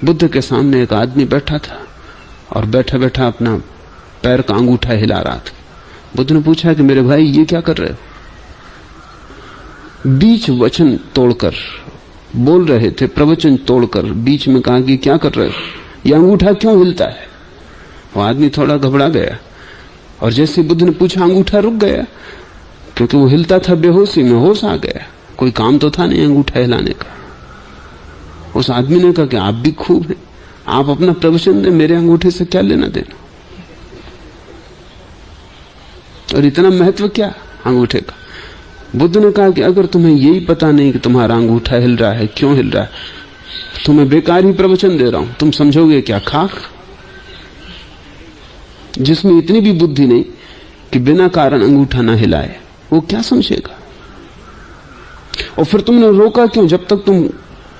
बुद्ध के सामने एक आदमी बैठा था और बैठा बैठा अपना पैर का अंगूठा हिला रहा था। बुद्ध ने पूछा कि मेरे भाई ये क्या कर रहे हो? बीच वचन तोड़कर बोल रहे थे, प्रवचन तोड़कर बीच में कहा कि क्या कर रहे हो, यह अंगूठा क्यों हिलता है? वो आदमी थोड़ा घबरा गया और जैसे बुद्ध ने पूछा अंगूठा रुक गया, क्योंकि वो हिलता था बेहोशी में, होश आ गया। कोई काम तो था नहीं अंगूठा हिलाने का। उस आदमी ने कहा कि आप भी खूब हैं, आप अपना प्रवचन दें, मेरे अंगूठे से क्या लेना देना, और इतना महत्व क्या अंगूठे का? बुद्ध ने कहा कि अगर तुम्हें यही पता नहीं कि तुम्हारा अंगूठा हिल रहा है, क्यों हिल रहा है, तो मैं बेकार ही प्रवचन दे रहा हूं, तुम समझोगे क्या? खाक। जिसमें इतनी भी बुद्धि नहीं कि बिना कारण अंगूठा ना हिलाए, वो क्या समझेगा? और फिर तुमने रोका क्यों? जब तक तुम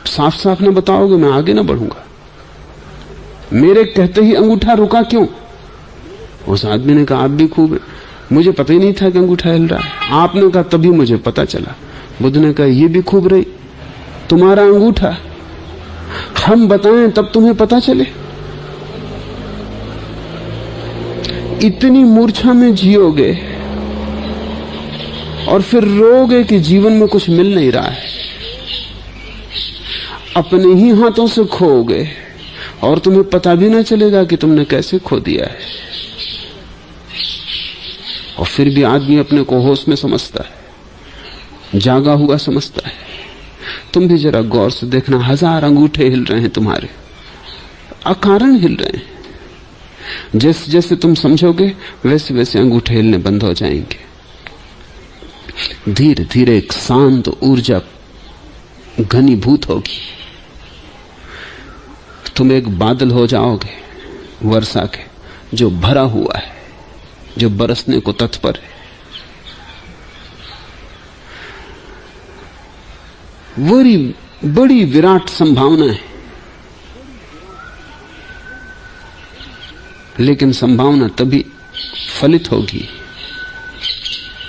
साफ साफ ना बताओगे मैं आगे ना बढ़ूंगा। मेरे कहते ही अंगूठा रुका क्यों? उस आदमी ने कहा आप भी खूब है, मुझे पता ही नहीं था कि अंगूठा हिल रहा है, आपने कहा तभी मुझे पता चला। बुद्ध ने कहा ये भी खूब रही, तुम्हारा अंगूठा हम बताएं तब तुम्हें पता चले। इतनी मूर्छा में जियोगे और फिर रोगे कि जीवन में कुछ मिल नहीं रहा है, अपने ही हाथों से खोओगे और तुम्हें पता भी ना चलेगा कि तुमने कैसे खो दिया है। और फिर भी आदमी अपने को होश में समझता है, जागा हुआ समझता है। तुम भी जरा गौर से देखना, 1000 अंगूठे हिल रहे हैं तुम्हारे, अकारण हिल रहे हैं। जैसे जैसे तुम समझोगे वैसे वैसे अंगूठे हिलने बंद हो जाएंगे। धीरे धीरे एक शांत ऊर्जा घनीभूत होगी, तुम एक बादल हो जाओगे वर्षा के, जो भरा हुआ है, जो बरसने को तत्पर है। बड़ी विराट संभावना है, लेकिन संभावना तभी फलित होगी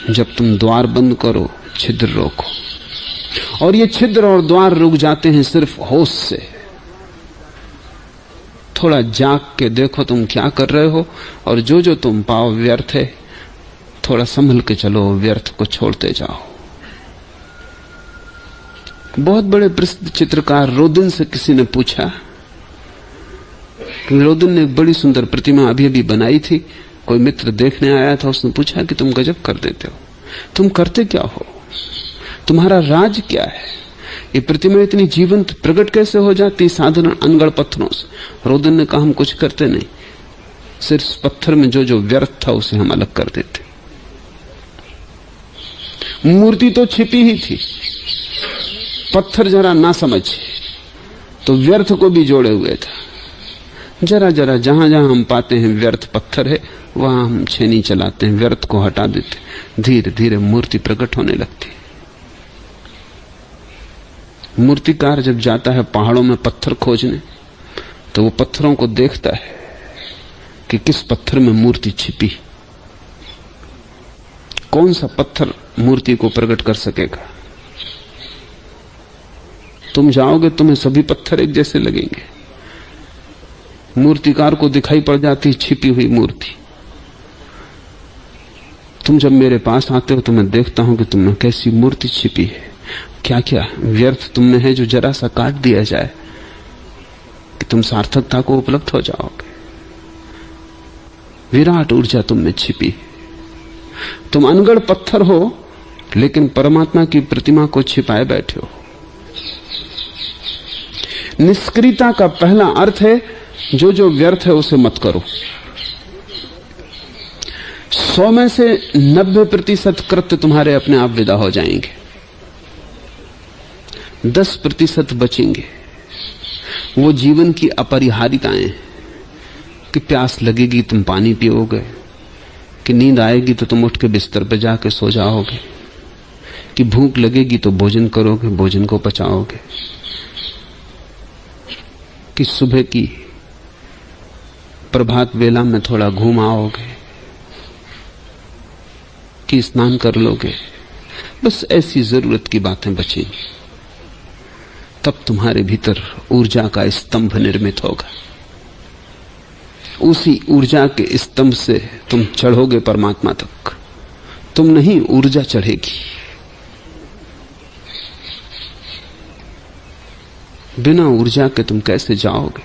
जब तुम द्वार बंद करो, छिद्र रोको। और ये छिद्र और द्वार रुक जाते हैं सिर्फ होश से। थोड़ा जाग के देखो तुम क्या कर रहे हो, और जो जो तुम पाओ व्यर्थ है, थोड़ा संभल के चलो, व्यर्थ को छोड़ते जाओ। बहुत बड़े प्रसिद्ध चित्रकार रोदिन से किसी ने पूछा, रोदिन ने एक बड़ी सुंदर प्रतिमा अभी अभी बनाई थी, कोई मित्र देखने आया था, उसने पूछा कि तुम गजब कर देते हो, तुम करते क्या हो, तुम्हारा राज क्या है, ये प्रतिमा इतनी जीवंत प्रकट कैसे हो जाती साधारण अनगढ़ पत्थरों से? रोदिन ने कहा हम कुछ करते नहीं, सिर्फ पत्थर में जो जो व्यर्थ था उसे हम अलग कर देते। मूर्ति तो छिपी ही थी, पत्थर जरा ना समझ तो व्यर्थ को भी जोड़े हुए था। जरा जरा जहां जहां हम पाते हैं व्यर्थ पत्थर है, वहां हम छेनी चलाते हैं, व्यर्थ को हटा देते। धीरे धीरे मूर्ति प्रकट होने लगती। मूर्तिकार जब जाता है पहाड़ों में पत्थर खोजने, तो वो पत्थरों को देखता है कि किस पत्थर में मूर्ति छिपी, कौन सा पत्थर मूर्ति को प्रकट कर सकेगा। तुम जाओगे, तुम्हें सभी पत्थर एक जैसे लगेंगे। मूर्तिकार को दिखाई पड़ जाती छिपी हुई मूर्ति। तुम जब मेरे पास आते हो तो मैं देखता हूं कि तुमने कैसी मूर्ति छिपी है, क्या क्या व्यर्थ तुमने है जो जरा सा काट दिया जाए कि तुम सार्थकता को उपलब्ध हो जाओगे। विराट ऊर्जा तुम में छिपी। तुम अनगढ़ पत्थर हो, लेकिन परमात्मा की प्रतिमा को छिपाए बैठे हो। निष्क्रियता का पहला अर्थ है जो जो व्यर्थ है उसे मत करो। 100 में से 90% कृत्य तुम्हारे अपने आप विदा हो जाएंगे, 10% बचेंगे। वो जीवन की अपरिहार्यताएं कि प्यास लगेगी तुम पानी पियोगे, कि नींद आएगी तो तुम उठ के बिस्तर पर जाके सो जाओगे, कि भूख लगेगी तो भोजन करोगे, भोजन को पचाओगे, कि सुबह की प्रभात वेला में थोड़ा घूम आओगे, कि स्नान कर लोगे। बस ऐसी जरूरत की बातें बचेंगी। तब तुम्हारे भीतर ऊर्जा का स्तंभ निर्मित होगा। उसी ऊर्जा के स्तंभ से तुम चढ़ोगे परमात्मा तक। तुम नहीं, ऊर्जा चढ़ेगी। बिना ऊर्जा के तुम कैसे जाओगे?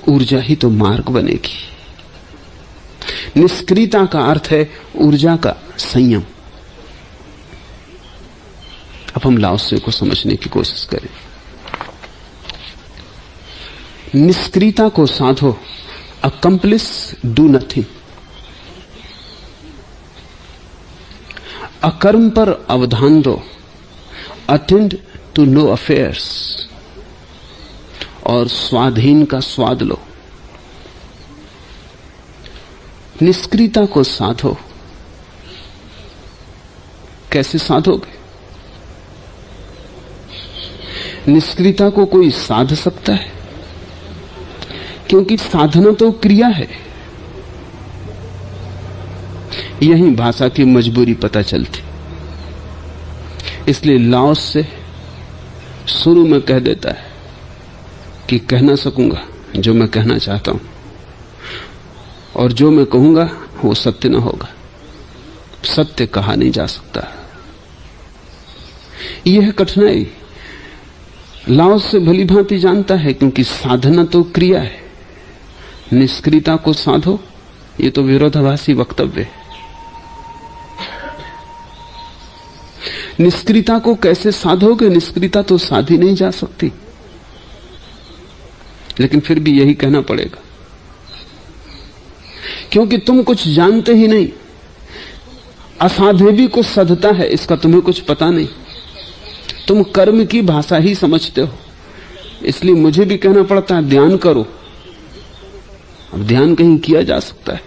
ऊर्जा ही तो मार्ग बनेगी। निष्क्रियता का अर्थ है ऊर्जा का संयम। अब हम लाओसे को समझने की कोशिश करें। निष्क्रियता को साधो, अकम्प्लिश डू नथिंग। अकर्म पर अवधान दो, अटेंड टू नो अफेयर्स। और स्वाधीन का स्वाद लो। निष्क्रियता को साधो। कैसे साधोगे? निष्क्रियता को कोई साध सकता है? क्योंकि साधना तो क्रिया है। यही भाषा की मजबूरी पता चलती। इसलिए लाओस से शुरू में कह देता है कि कह ना सकूंगा जो मैं कहना चाहता हूं, और जो मैं कहूंगा वो सत्य ना होगा। सत्य कहा नहीं जा सकता। यह कठिनाई लाओस से भली भांति जानता है, क्योंकि साधना तो क्रिया है। निष्क्रियता को साधो, ये तो विरोधाभासी वक्तव्य है। निष्क्रियता को कैसे साधोगे? निष्क्रियता तो साधी नहीं जा सकती। लेकिन फिर भी यही कहना पड़ेगा, क्योंकि तुम कुछ जानते ही नहीं। असाध्य भी कुछ सधता है, इसका तुम्हें कुछ पता नहीं। तुम कर्म की भाषा ही समझते हो। इसलिए मुझे भी कहना पड़ता है ध्यान करो। अब ध्यान कहीं किया जा सकता है।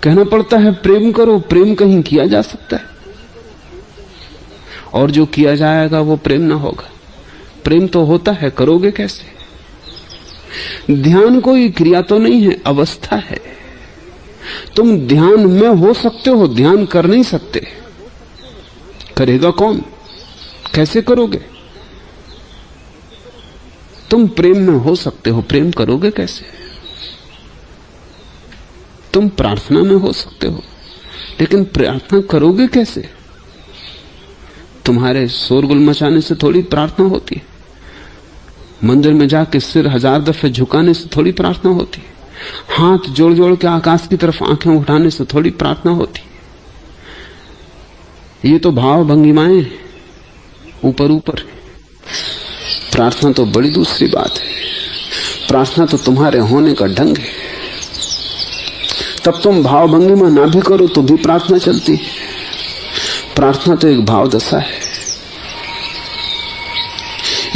कहना पड़ता है प्रेम करो, प्रेम कहीं किया जा सकता है। और जो किया जाएगा वो प्रेम ना होगा। प्रेम तो होता है, करोगे कैसे? ध्यान कोई क्रिया तो नहीं है, अवस्था है। तुम ध्यान में हो सकते हो, ध्यान कर नहीं सकते। करेगा कौन? कैसे करोगे? तुम प्रेम में हो सकते हो, प्रेम करोगे कैसे? तुम प्रार्थना में हो सकते हो, लेकिन प्रार्थना करोगे कैसे? तुम्हारे शोरगुल मचाने से थोड़ी प्रार्थना होती है। मंदिर में जाके सिर 1000 दफे झुकाने से थोड़ी प्रार्थना होती है। हाथ जोड़ जोड़ के आकाश की तरफ आंखें उठाने से थोड़ी प्रार्थना होती है। ये तो भाव भंगिमाएं ऊपर ऊपर। प्रार्थना तो बड़ी दूसरी बात है। प्रार्थना तो तुम्हारे होने का ढंग है। तब तुम भाव भंगिमा ना भी करो तो भी प्रार्थना चलती है। प्रार्थना तो एक भाव दशा है।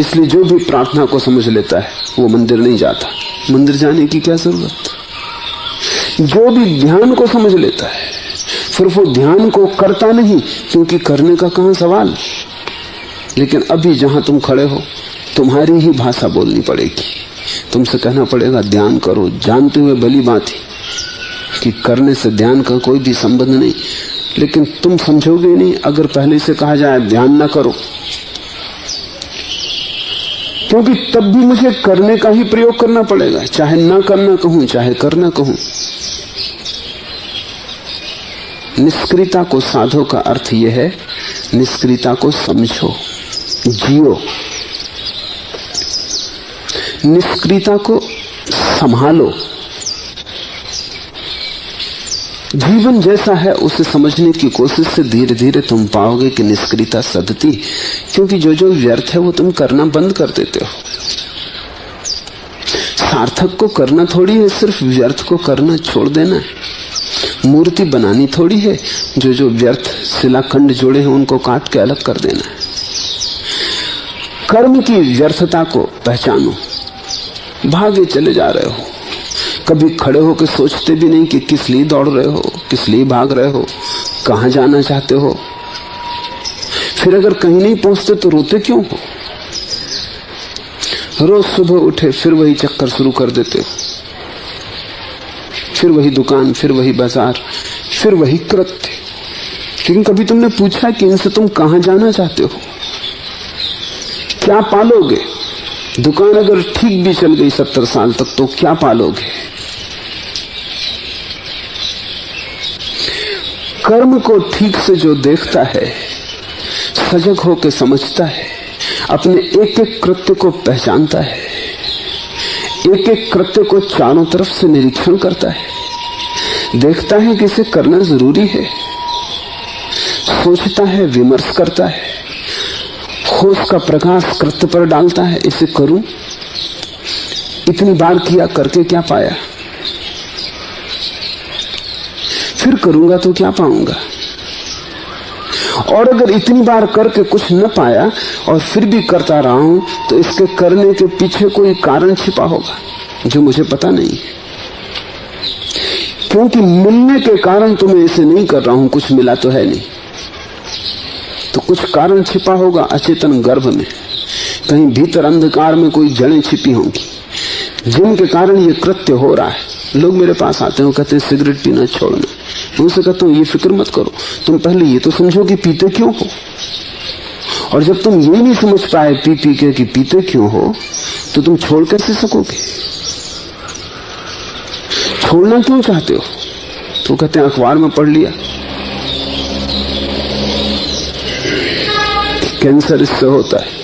इसलिए जो भी प्रार्थना को समझ लेता है वो मंदिर नहीं जाता। मंदिर जाने की क्या जरूरत? जो भी ध्यान को समझ लेता है सिर्फ वो ध्यान को करता नहीं, क्योंकि करने का कहां सवाल। लेकिन अभी जहां तुम खड़े हो तुम्हारी ही भाषा बोलनी पड़ेगी। तुमसे कहना पड़ेगा ध्यान करो, जानते हुए भली बात है कि करने से ध्यान का कोई भी संबंध नहीं। लेकिन तुम समझोगे नहीं अगर पहले से कहा जाए ध्यान ना करो, क्योंकि तब भी मुझे करने का ही प्रयोग करना पड़ेगा, चाहे ना करना कहूं चाहे करना कहूं। निष्क्रियता को साधो का अर्थ यह है निष्क्रियता को समझो, जियो। निष्क्रियता को संभालो। जीवन जैसा है उसे समझने की कोशिश से धीरे धीरे तुम पाओगे कि निष्क्रियता सदती, क्योंकि जो जो व्यर्थ है वो तुम करना बंद कर देते हो। सार्थक को करना थोड़ी है सिर्फ व्यर्थ को करना छोड़ देना है। मूर्ति बनानी थोड़ी है, जो जो व्यर्थ शिलाखंड जोड़े हैं उनको काट के अलग कर देना है। कर्म की व्यर्थता को पहचानो। भागे चले जा रहे हो, कभी खड़े होकर सोचते भी नहीं कि किस लिए दौड़ रहे हो, किस लिए भाग रहे हो, कहां जाना चाहते हो। फिर अगर कहीं नहीं पहुंचते तो रोते क्यों हो? रोज सुबह उठे फिर वही चक्कर शुरू कर देते हो, फिर वही दुकान, फिर वही बाजार, फिर वही कृत्य। लेकिन कभी तुमने पूछा कि इनसे तुम कहां जाना चाहते हो, क्या पालोगे? दुकान अगर ठीक भी चल गई 70 साल तक तो क्या पालोगे? कर्म को ठीक से जो देखता है, सजग होकर समझता है, अपने एक एक कृत्य को पहचानता है, एक एक कृत्य को चारों तरफ से निरीक्षण करता है, देखता है कि इसे करना जरूरी है, सोचता है, विमर्श करता है, होश का प्रकाश कृत्य पर डालता है, इसे करूं, इतनी बार किया, करके क्या पाया, फिर करूंगा तो क्या पाऊंगा। और अगर इतनी बार करके कुछ न पाया और फिर भी करता रहा हूं तो इसके करने के पीछे कोई कारण छिपा होगा जो मुझे पता नहीं है, क्योंकि मिलने के कारण तो मैं इसे नहीं कर रहा हूं, कुछ मिला तो है नहीं, तो कुछ कारण छिपा होगा अचेतन गर्भ में, कहीं भीतर अंधकार में कोई जड़ें छिपी होंगी जिनके कारण ये कृत्य हो रहा है। लोग मेरे पास आते हैं, कहते हैं सिगरेट पीना छोड़ना। उनसे कहता हूं ये फिक्र मत करो, तुम पहले ये तो समझो कि पीते क्यों हो, और जब तुम ये नहीं समझ पाए पी पी के कि पीते क्यों हो तो तुम छोड़ कैसे सकोगे? छोड़ना क्यों चाहते हो? तो कहते हैं अखबार में पढ़ लिया कैंसर इससे होता है।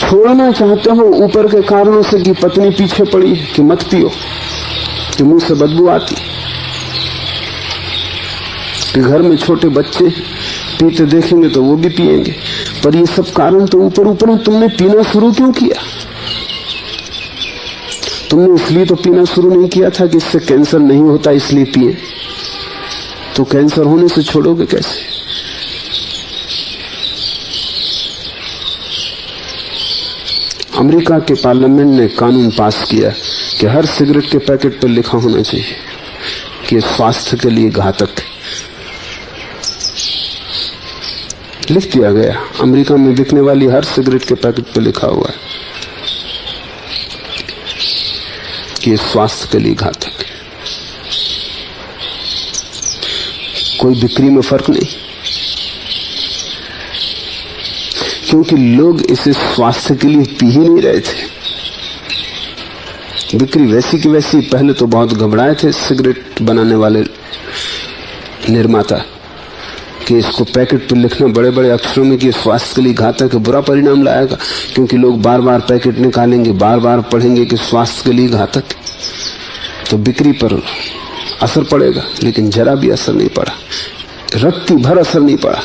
छोड़ना चाहते हो ऊपर के कारणों से कि पत्नी पीछे पड़ी कि मत पियो, कि मुंह से बदबू आती, कि घर में छोटे बच्चे पीते देखेंगे तो वो भी पिएंगे, पर ये सब कारण तो ऊपर ऊपर। तुमने पीना शुरू क्यों किया? तुमने इसलिए तो पीना शुरू नहीं किया था कि इससे कैंसर नहीं होता इसलिए पिए, तो कैंसर होने से छोड़ोगे कैसे? अमेरिका के पार्लियामेंट ने कानून पास किया कि हर सिगरेट के पैकेट पर लिखा होना चाहिए कि स्वास्थ्य के लिए घातक है। लिख दिया गया, अमेरिका में बिकने वाली हर सिगरेट के पैकेट पर लिखा हुआ है कि स्वास्थ्य के लिए घातक है। कोई बिक्री में फर्क नहीं, क्योंकि लोग इसे स्वास्थ्य के लिए पी ही नहीं रहे थे। बिक्री वैसी की वैसी। पहले तो बहुत घबराए थे सिगरेट बनाने वाले निर्माता कि इसको पैकेट पर लिखना बड़े बड़े अक्षरों में कि स्वास्थ्य के लिए घातक है, बुरा परिणाम लाएगा, क्योंकि लोग बार बार पैकेट निकालेंगे, बार बार पढ़ेंगे कि स्वास्थ्य के लिए घातक है, तो बिक्री पर असर पड़ेगा। लेकिन जरा भी असर नहीं पड़ा, रत्ती भर असर नहीं पड़ा,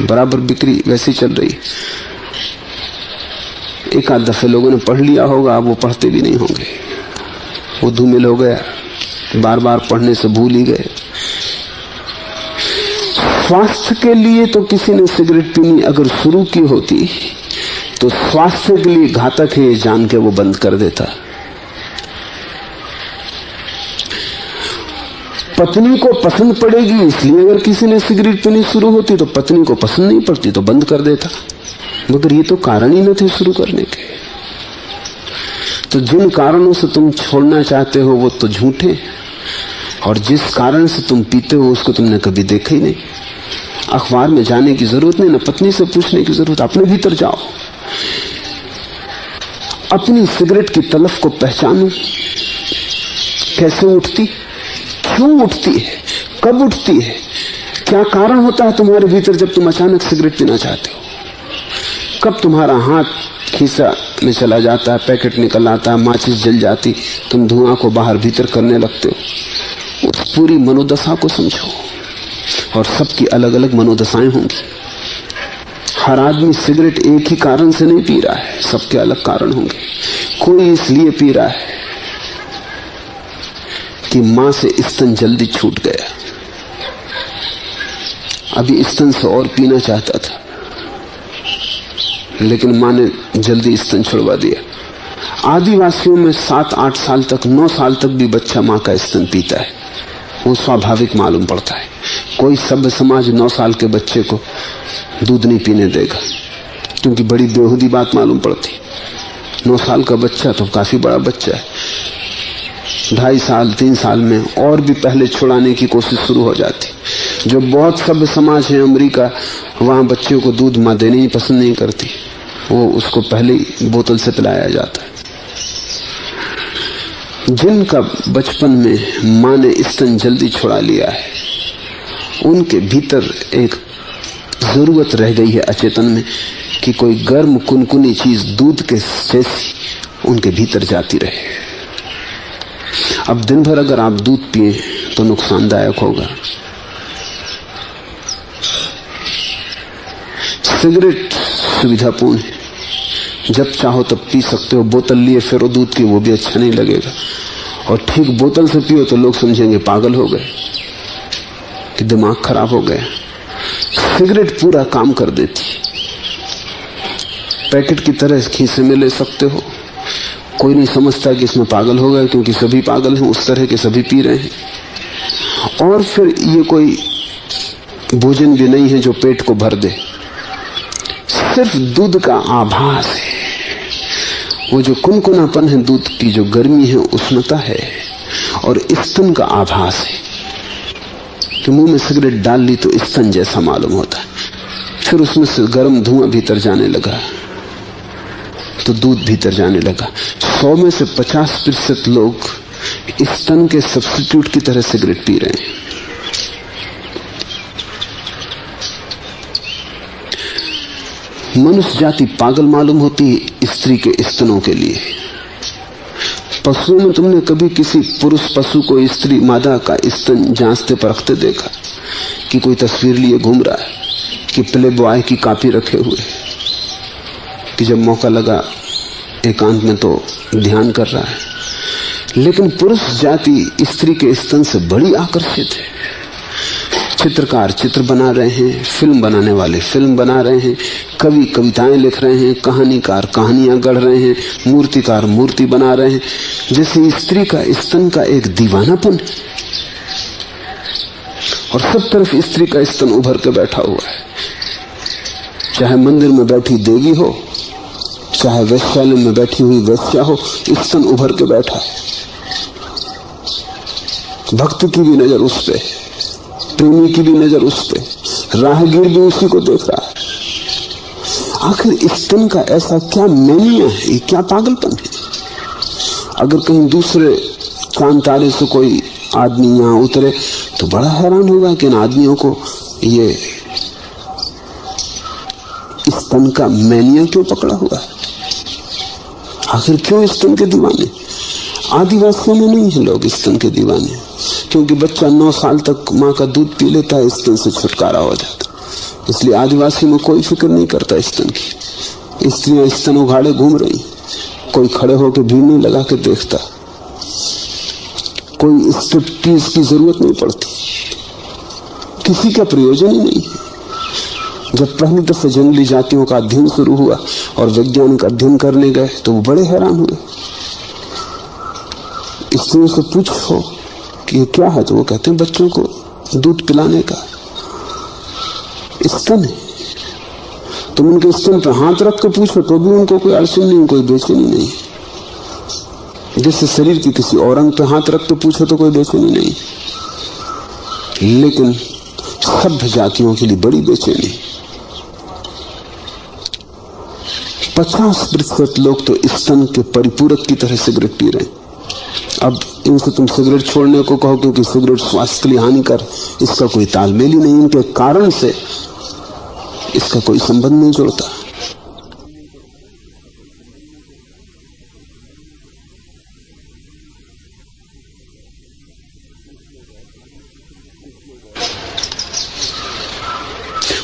बराबर बिक्री वैसी चल रही। एक आध दफे लोगों ने पढ़ लिया होगा, अब वो पढ़ते भी नहीं होंगे, वो धूमिल हो गया, बार बार पढ़ने से भूल ही गए। स्वास्थ्य के लिए तो किसी ने सिगरेट पीनी अगर शुरू की होती तो स्वास्थ्य के लिए घातक है ये जान के वो बंद कर देता। पत्नी को पसंद पड़ेगी इसलिए अगर किसी ने सिगरेट पीनी शुरू होती, तो पत्नी को पसंद नहीं पड़ती तो बंद कर देता, मगर ये तो कारण ही न थे शुरू करने के। तो जिन कारणों से तुम छोड़ना चाहते हो वो तो झूठे, और जिस कारण से तुम पीते हो उसको तुमने कभी देखा ही नहीं। अखबार में जाने की जरूरत नहीं, न पत्नी से पूछने की जरूरत, अपने भीतर जाओ, अपनी सिगरेट की तलफ को पहचानो, कैसे उठती, क्यों उठती है, कब उठती है, क्या कारण होता है तुम्हारे भीतर जब तुम अचानक सिगरेट पीना चाहते हो, कब तुम्हारा हाथ खीसा में चला जाता है, पैकेट निकल आता है, माचिस जल जाती, तुम धुआं को बाहर भीतर करने लगते हो। उस पूरी मनोदशा को समझो, और सबकी अलग अलग मनोदशाएं होंगी। हर आदमी सिगरेट एक ही कारण से नहीं पी रहा है, सबके अलग कारण होंगे। कोई इसलिए पी रहा है कि मां से स्तन जल्दी छूट गया, अभी स्तन से और पीना चाहता था, लेकिन मां ने जल्दी स्तन छुड़वा दिया। आदिवासियों में 7-8 साल तक, 9 साल तक भी बच्चा मां का स्तन पीता है, वो स्वाभाविक मालूम पड़ता है। कोई सभ्य समाज 9 साल के बच्चे को दूध नहीं पीने देगा, क्योंकि बड़ी बेहूदी बात मालूम पड़ती। 9 साल का बच्चा तो काफी बड़ा बच्चा है, 2.5 साल 3 साल में और भी पहले छुड़ाने की कोशिश शुरू हो जाती। जो बहुत सभ्य समाज है अमेरिका, वहां बच्चों को दूध मां देने ही पसंद नहीं करती, वो उसको पहले ही बोतल से पिलाया जाता है। जिनका बचपन में मां ने स्तन जल्दी छुड़ा लिया है, उनके भीतर एक जरूरत रह गई है अचेतन में कि कोई गर्म कुनकुनी चीज दूध के जैसी उनके भीतर जाती रहे। अब दिन भर अगर आप दूध पिए तो नुकसानदायक होगा। सिगरेट सुविधापूर्ण है, जब चाहो तब पी सकते हो। बोतल लिए फिरो दूध की, वो भी अच्छा नहीं लगेगा। और ठीक बोतल से पियो तो लोग समझेंगे पागल हो गए, कि दिमाग खराब हो गया। सिगरेट पूरा काम कर देती, पैकेट की तरह खीसे में ले सकते हो, कोई नहीं समझता कि इसमें पागल हो गए, क्योंकि सभी पागल हैं, उस तरह के सभी पी रहे हैं। और फिर ये कोई भोजन भी नहीं है जो पेट को भर दे, सिर्फ दूध का आभास है। वो जो कुनकुनापन है दूध की, जो गर्मी है, उष्णता है, और स्तन का आभास है कि मुंह में सिगरेट डाल ली तो स्तन जैसा मालूम होता है। फिर उसमें से गर्म धुआं भीतर जाने लगा तो दूध भीतर जाने लगा। 100 में से 50% लोग स्तन के सब्स्टिट्यूट की तरह सिगरेट पी रहे हैं। मनुष्य जाति पागल मालूम होती है स्त्री के स्तनों के लिए। पशुओं में तुमने कभी किसी पुरुष पशु को स्त्री मादा का स्तन जांचते परखते देखा? कि कोई तस्वीर लिए घूम रहा है, कि प्ले बॉय की कॉपी रखे हुए, कि जब मौका लगा एकांत में तो ध्यान कर रहा है। लेकिन पुरुष जाति स्त्री के स्तन से बड़ी आकर्षित है। चित्रकार चित्र बना रहे हैं, फिल्म बनाने वाले फिल्म बना रहे हैं, कवि कविताएं लिख रहे हैं, कहानीकार कहानियां गढ़ रहे हैं, मूर्तिकार मूर्ति बना रहे हैं। जैसे स्त्री का स्तन का एक दीवानापन, और सब तरफ स्त्री का स्तन उभर के बैठा हुआ है। चाहे मंदिर में बैठी देवी हो, चाहे वैश्यालय में बैठी हुई वैश्या हो, स्तन उभर के बैठा है। भक्त की भी नजर उस पे, प्रेमी की भी नजर उस पे, राहगीर भी उसी को देख रहा है। आखिर स्तन का ऐसा क्या मैनिया है, क्या पागलपन है? अगर कहीं दूसरे चांद तारे से कोई आदमी यहां उतरे तो बड़ा हैरान होगा कि इन आदमियों को ये स्तन का मैनिया क्यों पकड़ा हुआ है। आखिर क्यों स्तन के दीवाने? आदिवासियों में नहीं है लोग स्तन के दीवाने, क्योंकि बच्चा 9 साल तक मां का दूध पी लेता है, स्तन से छुटकारा हो जाता। इसलिए आदिवासी में कोई फिक्र नहीं करता स्तन की। स्त्रियां स्तन उघाड़े घूम रही, कोई खड़े होकर भीड़ नहीं लगा के देखता, कोई स्ट्रिप्टीज की जरूरत नहीं पड़ती, किसी का प्रयोजन ही नहीं है। जब पहली दफे जंगली जातियों का अध्ययन शुरू हुआ और वैज्ञानिक अध्ययन करने गए तो वो बड़े हैरान हुए। स्त्रियों से पूछो कि ये क्या है, तो वो कहते हैं बच्चों को दूध पिलाने का स्तन है। तुम उनके स्तन पर हाथ रख के पूछो तो भी उनको कोई अड़चन नहीं, कोई बेचैनी नहीं। जैसे शरीर की किसी और अंग पर हाथ रख के पूछो तो कोई बेचैनी नहीं। लेकिन सभ्य जातियों के लिए बड़ी बेचैनी। 50% लोग तो स्तन के परिपूरक की तरह सिगरेट पी रहे हैं। अब इनसे तुम सिगरेट छोड़ने को कहो क्योंकि सिगरेट स्वास्थ्य के लिए हानिकर, इसका कोई तालमेल ही नहीं। इनके कारण से इसका कोई संबंध नहीं जुड़ता।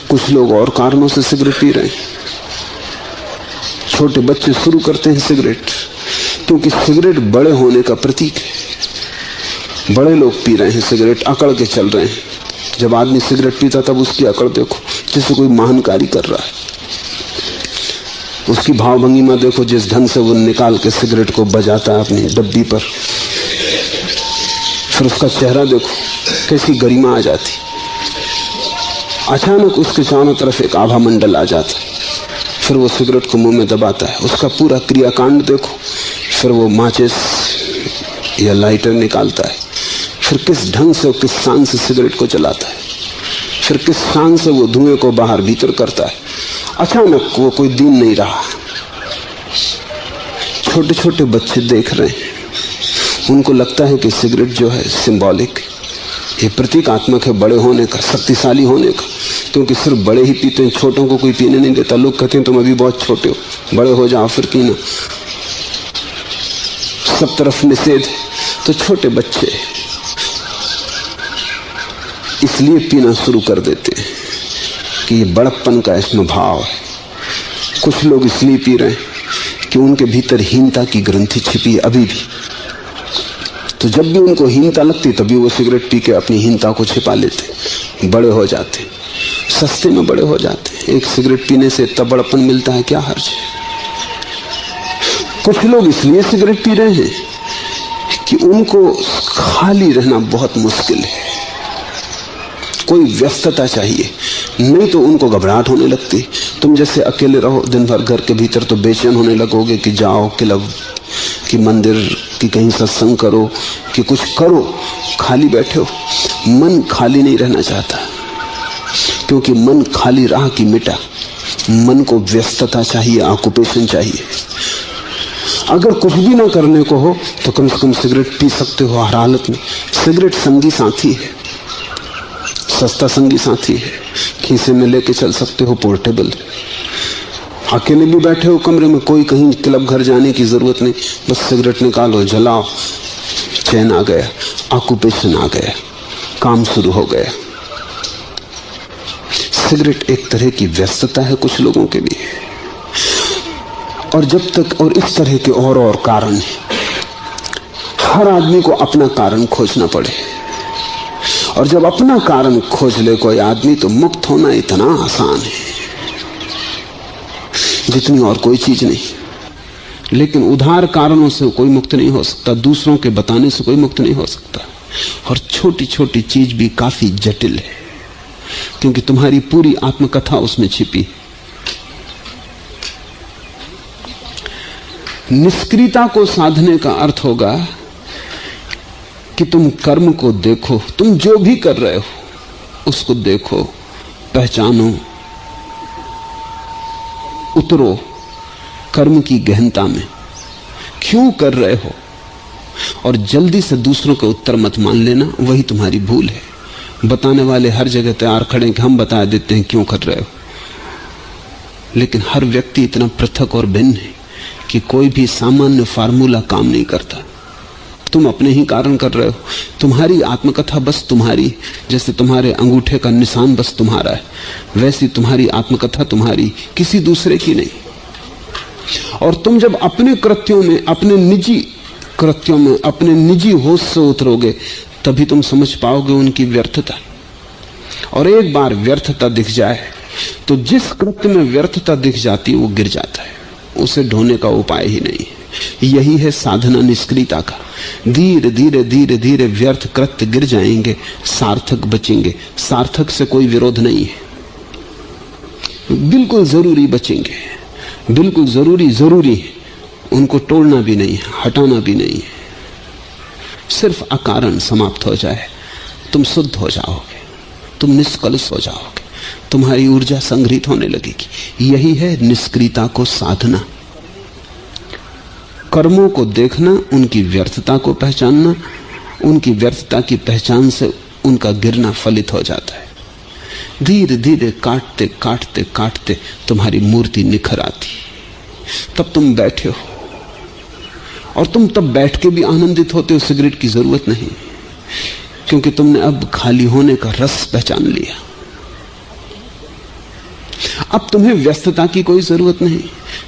कुछ लोग और कारणों से सिगरेट पी रहे हैं। छोटे बच्चे शुरू करते हैं सिगरेट क्योंकि सिगरेट बड़े होने का प्रतीक है। बड़े लोग पी रहे हैं सिगरेट, अकड़ के चल रहे हैं। जब आदमी सिगरेट पीता तब उसकी अकड़ देखो, जैसे कोई महान कार्य कर रहा है। उसकी भावभंगिमा देखो, जिस ढंग से वो निकाल के सिगरेट को बजाता है अपनी डब्बी पर। फिर उसका चेहरा देखो, कैसी गरिमा आ जाती। अचानक उसके चारों तरफ एक आभा मंडल आ जाता। फिर वो सिगरेट को मुंह में दबाता है। उसका पूरा क्रियाकांड देखो। फिर वो माचिस या लाइटर निकालता है, फिर किस ढंग से और किस शान से सिगरेट को जलाता है, फिर किस शान से वो धुएं को बाहर भीतर करता है। अचानक वो कोई दिन नहीं रहा। छोटे छोटे बच्चे देख रहे हैं, उनको लगता है कि सिगरेट जो है सिंबॉलिक, ये प्रतीकात्मक है बड़े होने का, शक्तिशाली होने का, क्योंकि सिर्फ बड़े ही पीते हैं, छोटों को कोई पीने नहीं देता। लोग कहते हैं तुम अभी बहुत छोटे हो, बड़े हो जाओ फिर पीना। सब तरफ निषेध है। तो छोटे बच्चे इसलिए पीना शुरू कर देते हैं कि ये बड़प्पन का इसमें भाव है। कुछ लोग इसलिए पी रहे हैं कि उनके भीतर हीनता की ग्रंथि छिपी है अभी भी। तो जब भी उनको हीनता लगती तभी वो सिगरेट पी के अपनी हीनता को छिपा लेते, बड़े हो जाते, सस्ते में बड़े हो जाते। एक सिगरेट पीने से इतना बड़प्पन मिलता है, क्या हर्ज है। कुछ लोग इसलिए सिगरेट पी रहे हैं कि उनको खाली रहना बहुत मुश्किल है, कोई व्यस्तता चाहिए, नहीं तो उनको घबराहट होने लगती। तुम जैसे अकेले रहो दिन भर घर के भीतर तो बेचैन होने लगोगे कि जाओ क्लब कि मंदिर कि कहीं सत्संग करो कि कुछ करो, खाली बैठे हो। मन खाली नहीं रहना चाहता, क्योंकि मन खाली रहा कि मिटा। मन को व्यस्तता चाहिए, ऑक्यूपेशन चाहिए। अगर कुछ भी ना करने को हो तो कम से कम सिगरेट पी सकते हो हर हालत में। सिगरेट संगी साथी है, सस्ता संगी साथी है, खीसे में लेके चल सकते हो, पोर्टेबल। अकेले भी बैठे हो कमरे में, कोई कहीं क्लब घर जाने की जरूरत नहीं, बस सिगरेट निकालो, जलाओ, चैन आ गया, ऑक्यूपेशन आ गया, काम शुरू हो गया। सिगरेट एक तरह की व्यस्तता है कुछ लोगों के लिए। और जब तक, और इस तरह के और कारण है, हर आदमी को अपना कारण खोजना पड़े। और जब अपना कारण खोज ले कोई आदमी तो मुक्त होना इतना आसान है जितनी और कोई चीज नहीं। लेकिन उधार कारणों से कोई मुक्त नहीं हो सकता, दूसरों के बताने से कोई मुक्त नहीं हो सकता। और छोटी छोटी चीज भी काफी जटिल है, क्योंकि तुम्हारी पूरी आत्मकथा उसमें छिपी है। निष्क्रियता को साधने का अर्थ होगा कि तुम कर्म को देखो, तुम जो भी कर रहे हो उसको देखो, पहचानो, उतरो कर्म की गहनता में, क्यों कर रहे हो। और जल्दी से दूसरों के उत्तर मत मान लेना, वही तुम्हारी भूल है। बताने वाले हर जगह तैयार खड़े हैं कि हम बता देते हैं क्यों कर रहे हो, लेकिन हर व्यक्ति इतना पृथक और भिन्न है कि कोई भी सामान्य फार्मूला काम नहीं करता। तुम अपने ही कारण कर रहे हो। तुम्हारी आत्मकथा बस तुम्हारी, जैसे तुम्हारे अंगूठे का निशान बस तुम्हारा है, वैसी तुम्हारी आत्मकथा तुम्हारी, किसी दूसरे की नहीं। और तुम जब अपने कृत्यों में, अपने निजी कृत्यों में, अपने निजी होश से उतरोगे, तभी तुम समझ पाओगे उनकी व्यर्थता। और एक बार व्यर्थता दिख जाए तो जिस कृत्य में व्यर्थता दिख जाती है वो गिर जाता है, उसे ढोने का उपाय ही नहीं है। यही है साधना निष्क्रियता का। धीरे धीरे धीरे धीरे व्यर्थ कृत्य गिर जाएंगे, सार्थक बचेंगे। सार्थक से कोई विरोध नहीं है, बिल्कुल जरूरी बचेंगे, बिल्कुल जरूरी है, उनको तोड़ना भी नहीं है, हटाना भी नहीं है। सिर्फ अकारण समाप्त हो जाए, तुम शुद्ध हो जाओगे, तुम निष्कलुष हो जाओगे, तुम्हारी ऊर्जा संग्रहित होने लगेगी। यही है निष्क्रियता को साधना। कर्मों को देखना, उनकी व्यर्थता को पहचानना, उनकी व्यर्थता की पहचान से उनका गिरना फलित हो जाता है। धीरे धीरे काटते काटते काटते तुम्हारी मूर्ति निखर आती, तब तुम बैठे हो। और तुम तब बैठ के भी आनंदित होते हो, सिगरेट की जरूरत नहीं, क्योंकि तुमने अब खाली होने का रस पहचान लिया। अब तुम्हें व्यस्तता की कोई जरूरत नहीं,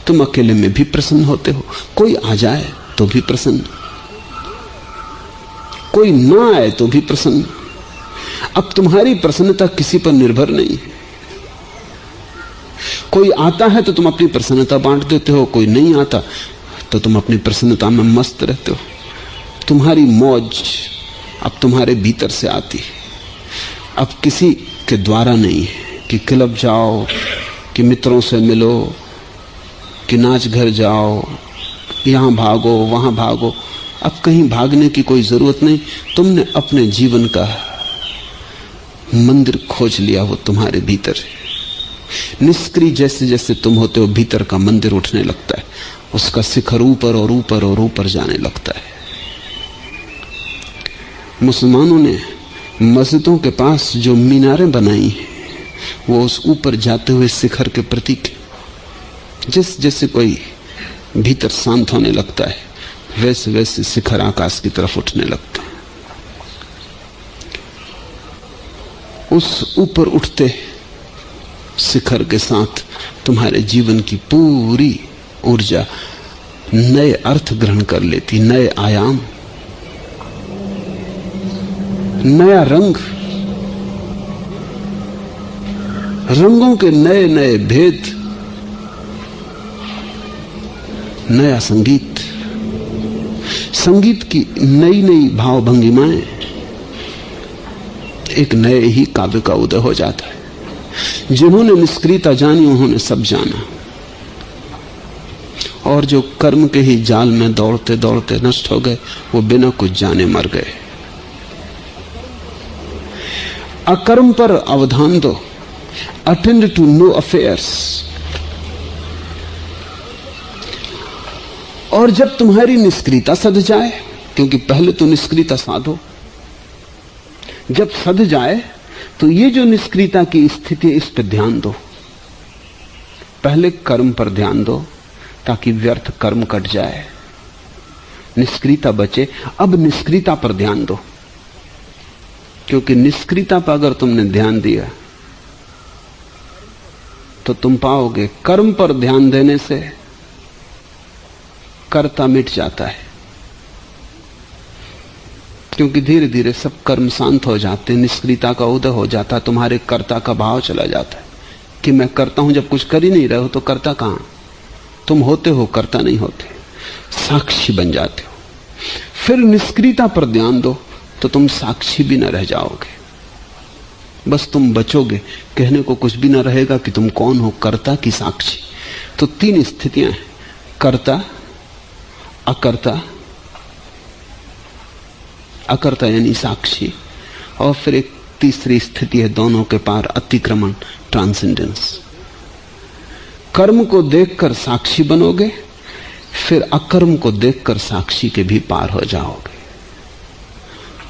तुम अकेले में भी प्रसन्न होते हो। कोई आ जाए तो भी प्रसन्न, कोई ना आए तो भी प्रसन्न। अब तुम्हारी प्रसन्नता किसी पर निर्भर नहीं है। कोई आता है तो तुम अपनी प्रसन्नता बांट देते हो, कोई नहीं आता तो तुम अपनी प्रसन्नता में मस्त रहते हो। तुम्हारी मौज अब तुम्हारे भीतर से आती है, अब किसी के द्वारा नहीं है कि क्लब जाओ, कि मित्रों से मिलो, कि नाच घर जाओ, यहां भागो वहां भागो। अब कहीं भागने की कोई जरूरत नहीं। तुमने अपने जीवन का मंदिर खोज लिया, वो तुम्हारे भीतर है। निष्क्रिय जैसे जैसे तुम होते हो, भीतर का मंदिर उठने लगता है, उसका शिखर ऊपर और ऊपर और ऊपर जाने लगता है। मुसलमानों ने मस्जिदों के पास जो मीनारें बनाई हैं, वो उस ऊपर जाते हुए शिखर के प्रतीक है। जिस जैसे कोई भीतर शांत होने लगता है, वैसे वैसे शिखर आकाश की तरफ उठने लगते हैं। उस ऊपर उठते शिखर के साथ तुम्हारे जीवन की पूरी ऊर्जा नए अर्थ ग्रहण कर लेती, नए आयाम, नया रंग, रंगों के नए नए भेद, नया संगीत, संगीत की नई नई भाव भंगिमाएं, एक नए ही काव्य का उदय हो जाता है। जिन्होंने निष्क्रियता जानी उन्होंने सब जाना, और जो कर्म के ही जाल में दौड़ते दौड़ते नष्ट हो गए, वो बिना कुछ जाने मर गए। अकर्म पर अवधान दो, अटेंड टू नो अफेयर्स। और जब तुम्हारी निष्क्रियता सध जाए, क्योंकि पहले तो निष्क्रियता साधो, जब सध जाए तो ये जो निष्क्रियता की स्थिति है, इस पर ध्यान दो। पहले कर्म पर ध्यान दो ताकि व्यर्थ कर्म कट जाए, निष्क्रियता बचे। अब निष्क्रियता पर ध्यान दो, क्योंकि निष्क्रियता पर अगर तुमने ध्यान दिया तो तुम पाओगे कर्म पर ध्यान देने से कर्ता मिट जाता है, क्योंकि धीरे धीरे सब कर्म शांत हो जाते हैं, निष्क्रियता का उदय हो जाता है, तुम्हारे कर्ता का भाव चला जाता है कि मैं करता हूं। जब कुछ कर ही नहीं रहे हो तो कर्ता कहां? तुम होते हो, कर्ता नहीं होते, साक्षी बन जाते हो। फिर निष्क्रियता पर ध्यान दो तो तुम साक्षी भी न रह जाओगे, बस तुम बचोगे, कहने को कुछ भी न रहेगा कि तुम कौन हो, कर्ता की साक्षी। तो तीन स्थितियां हैं, कर्ता, अकर्ता, अकर्ता यानी साक्षी, और फिर एक तीसरी स्थिति है दोनों के पार, अतिक्रमण, ट्रांसेंडेंस। कर्म को देखकर साक्षी बनोगे, फिर अकर्म को देखकर साक्षी के भी पार हो जाओगे।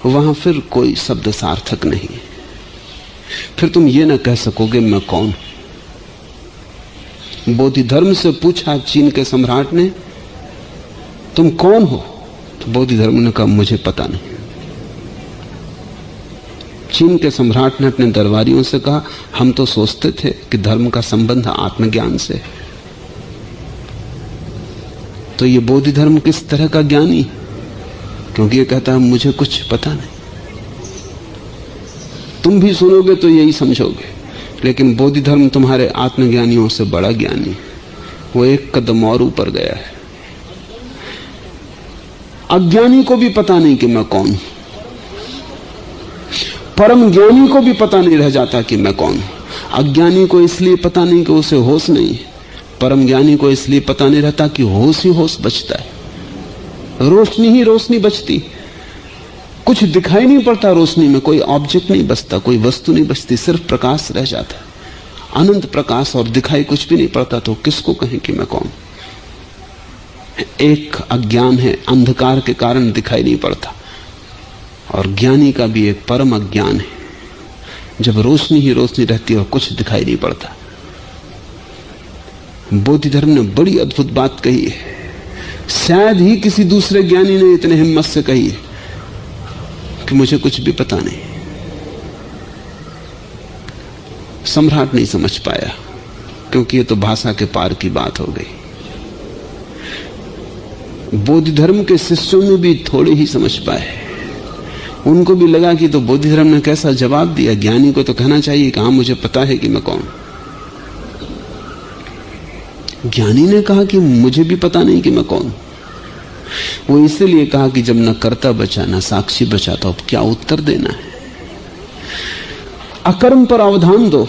वहां फिर कोई शब्द सार्थक नहीं, फिर तुम ये ना कह सकोगे मैं कौन। बोधि धर्म से पूछा चीन के सम्राट ने, तुम कौन हो? तो बोधि धर्म ने कहा मुझे पता नहीं। चीन के सम्राट ने अपने दरबारियों से कहा हम तो सोचते थे कि धर्म का संबंध आत्मज्ञान से। तो ये बोधि धर्म किस तरह का ज्ञानी? क्योंकि ये कहता है मुझे कुछ पता नहीं। तुम भी सुनोगे तो यही समझोगे, लेकिन बोधि धर्म तुम्हारे आत्मज्ञानियों से बड़ा ज्ञानी, वो एक कदम और ऊपर गया है। अज्ञानी को भी पता नहीं कि मैं कौन हूं, परम ज्ञानी को भी पता नहीं रह जाता कि मैं कौन हूं। अज्ञानी को इसलिए पता नहीं कि उसे होश नहीं है, परम ज्ञानी को इसलिए पता नहीं रहता कि होश ही होश बचता है, रोशनी ही रोशनी बचती, कुछ दिखाई नहीं पड़ता रोशनी में, कोई ऑब्जेक्ट नहीं बचता, कोई वस्तु नहीं बचती, सिर्फ प्रकाश रह जाता है, अनंत प्रकाश, और दिखाई कुछ भी नहीं पड़ता। तो किसको कहें कि मैं कौन? एक अज्ञान है, अंधकार के कारण दिखाई नहीं पड़ता, और ज्ञानी का भी एक परम अज्ञान है, जब रोशनी ही रोशनी रहती है और कुछ दिखाई नहीं पड़ता। बोधि धर्म ने बड़ी अद्भुत बात कही है, शायद ही किसी दूसरे ज्ञानी ने इतने हिम्मत से कही है कि मुझे कुछ भी पता नहीं। सम्राट नहीं समझ पाया, क्योंकि ये तो भाषा के पार की बात हो गई। बोधि धर्म के शिष्यों में भी थोड़े ही समझ पाए, उनको भी लगा कि तो बोधि धर्म ने कैसा जवाब दिया, ज्ञानी को तो कहना चाहिए कि हाँ मुझे पता है कि मैं कौन। ज्ञानी ने कहा कि मुझे भी पता नहीं कि मैं कौन। वो इसलिए कहा कि जब न कर्ता बचा न साक्षी बचा तो अब क्या उत्तर देना है। अकर्म पर अवधान दो।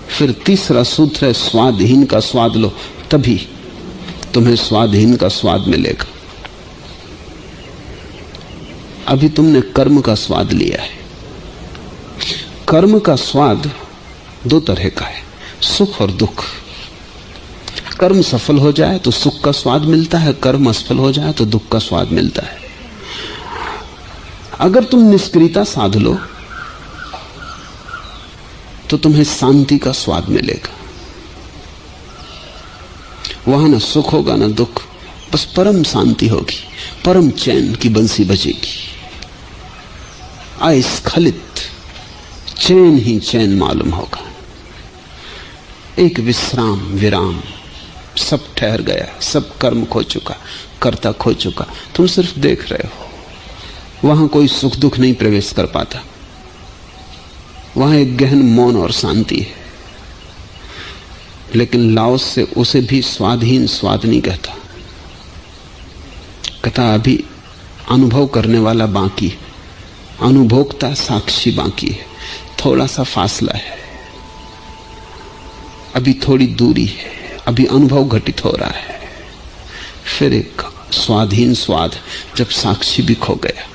फिर तीसरा सूत्र है स्वादहीन का स्वाद लो, तभी तुम्हें स्वादहीन का स्वाद मिलेगा। अभी तुमने कर्म का स्वाद लिया है। कर्म का स्वाद दो तरह का है, सुख और दुख। कर्म सफल हो जाए तो सुख का स्वाद मिलता है, कर्म असफल हो जाए तो दुख का स्वाद मिलता है। अगर तुम निष्क्रियता साध लो तो तुम्हें शांति का स्वाद मिलेगा। वहां ना सुख होगा ना दुख, बस परम शांति होगी, परम चैन की बंसी बजेगी। अस्खलित चैन ही चैन मालूम होगा। एक विश्राम विराम, सब ठहर गया, सब कर्म खो चुका, कर्ता खो चुका, तुम सिर्फ देख रहे हो। वहां कोई सुख दुख नहीं प्रवेश कर पाता, वहां एक गहन मौन और शांति है। लेकिन लाओस से उसे भी स्वादहीन स्वाद नहीं कहता, कहता अभी अनुभव करने वाला बाकी है, अनुभोक्ता साक्षी बाकी है, थोड़ा सा फासला है, अभी थोड़ी दूरी है, अभी अनुभव घटित हो रहा है। फिर एक स्वाधीन स्वाद, जब साक्षी भी खो गया,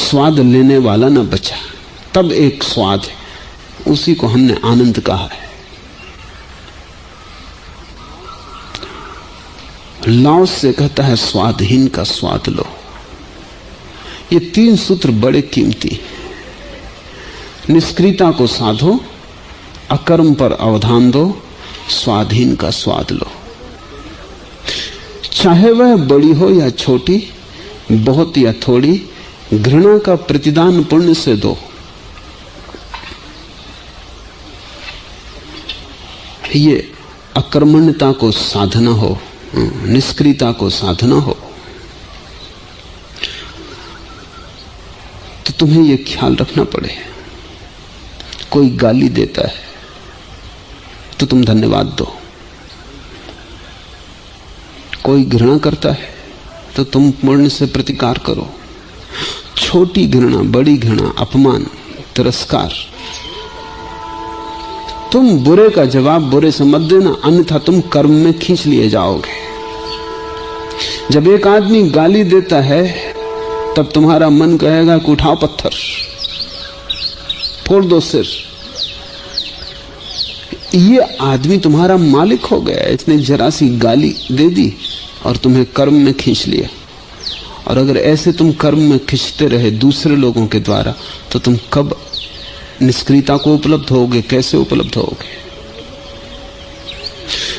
स्वाद लेने वाला ना बचा, तब एक स्वाद है, उसी को हमने आनंद कहा है। लाओस से कहता है स्वादहीन का स्वाद लो। ये तीन सूत्र बड़े कीमती। निष्क्रियता को साधो, अकर्म पर अवधान दो, स्वाधीन का स्वाद लो। चाहे वह बड़ी हो या छोटी, बहुत या थोड़ी, घृणा का प्रतिदान पुण्य से दो। ये अकर्मण्यता को साधना हो, निष्क्रियता को साधना हो, तो तुम्हें यह ख्याल रखना पड़े, कोई गाली देता है तो तुम धन्यवाद दो, कोई घृणा करता है तो तुम पुण्य से प्रतिकार करो। छोटी घृणा, बड़ी घृणा, अपमान, तिरस्कार, तुम बुरे का जवाब बुरे से मत देना, अन्यथा तुम कर्म में खींच लिए जाओगे। जब एक आदमी गाली देता है तब तुम्हारा मन कहेगा कि उठाओ पत्थर, फोड़ दो सिर। ये आदमी तुम्हारा मालिक हो गया, इसने जरा सी गाली दे दी और तुम्हें कर्म में खींच लिया। और अगर ऐसे तुम कर्म में खींचते रहे दूसरे लोगों के द्वारा, तो तुम कब निष्क्रियता को उपलब्ध होगे, कैसे उपलब्ध होगे?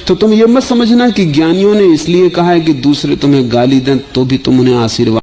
तो तुम ये मत समझना कि ज्ञानियों ने इसलिए कहा है कि दूसरे तुम्हें गाली दें तो भी तुम उन्हें आशीर्वाद